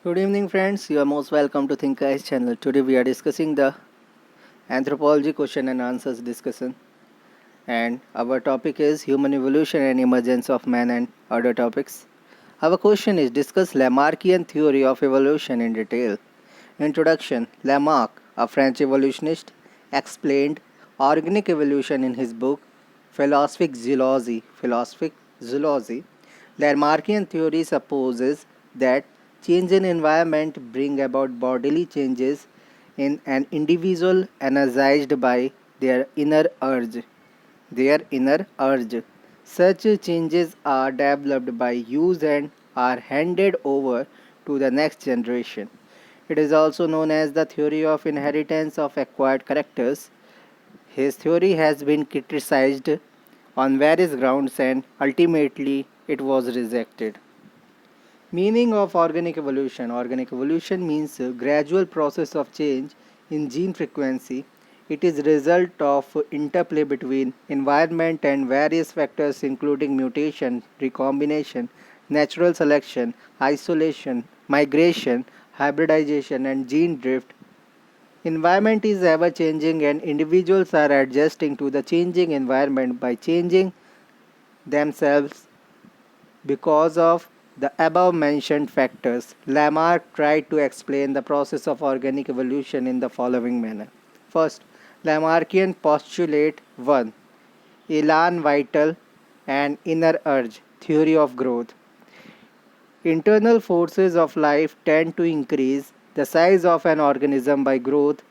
Good evening, friends. You are most welcome to Think Eyes channel. Today we are discussing the anthropology question and answers discussion, and our topic is human evolution and emergence of man and other topics. Our question is discuss Lamarckian theory of evolution in detail. Introduction: Lamarck, a French evolutionist, explained organic evolution in his book Philosophic Zoology. Lamarckian theory supposes that change in environment bring about bodily changes in an individual energized by their inner urge. Such changes are developed by use and are handed over to the next generation. It is also known as the theory of inheritance of acquired characters. His theory has been criticized on various grounds and ultimately it was rejected. Meaning of organic evolution. Organic evolution means a gradual process of change in gene frequency. It is a result of interplay between environment and various factors including mutation, recombination, natural selection, isolation, migration, hybridization and gene drift. Environment is ever changing and individuals are adjusting to the changing environment by changing themselves because of the above mentioned factors. Lamarck tried to explain the process of organic evolution in the following manner. First, Lamarckian postulate 1. Elan vital and inner urge theory of growth. Internal forces of life tend to increase the size of an organism by growth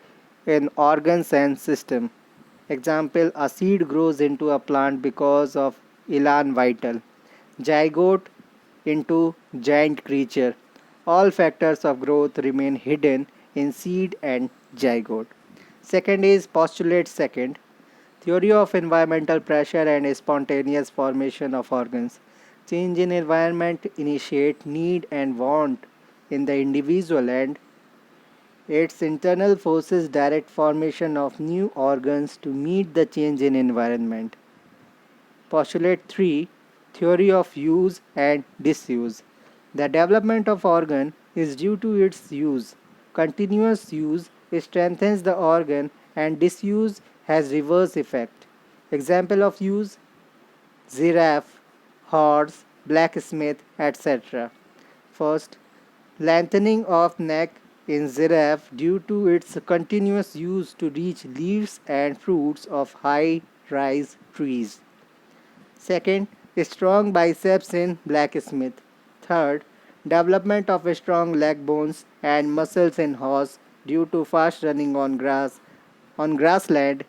in organs and system. Example, a seed grows into a plant because of elan vital. Zygote into giant creature. All factors of growth remain hidden in seed and zygote. Second is postulate second. Theory of environmental pressure and spontaneous formation of organs. Change in environment initiate need and want in the individual and its internal forces direct formation of new organs to meet the change in environment. Postulate 3. Theory of use and disuse. The development of organ is due to its use. Continuous use strengthens the organ and disuse has reverse effect. Example of use: giraffe, horse, blacksmith, etc. First, lengthening of neck in giraffe due to its continuous use to reach leaves and fruits of high-rise trees. Second, strong biceps in blacksmith. Third, development of strong leg bones and muscles in horse due to fast running on grassland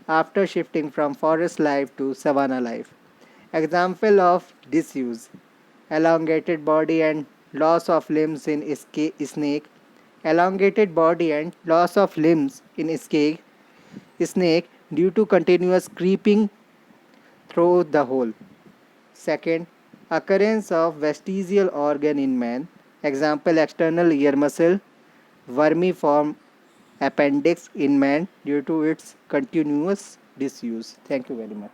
after shifting from forest life to savanna life. Example of disuse: elongated body and loss of limbs in snake. Elongated body and loss of limbs in snake due to continuous creeping through the hole. Second, occurrence of vestigial organ in man. Example, external ear muscle, vermiform appendix in man due to its continuous disuse. Thank you very much.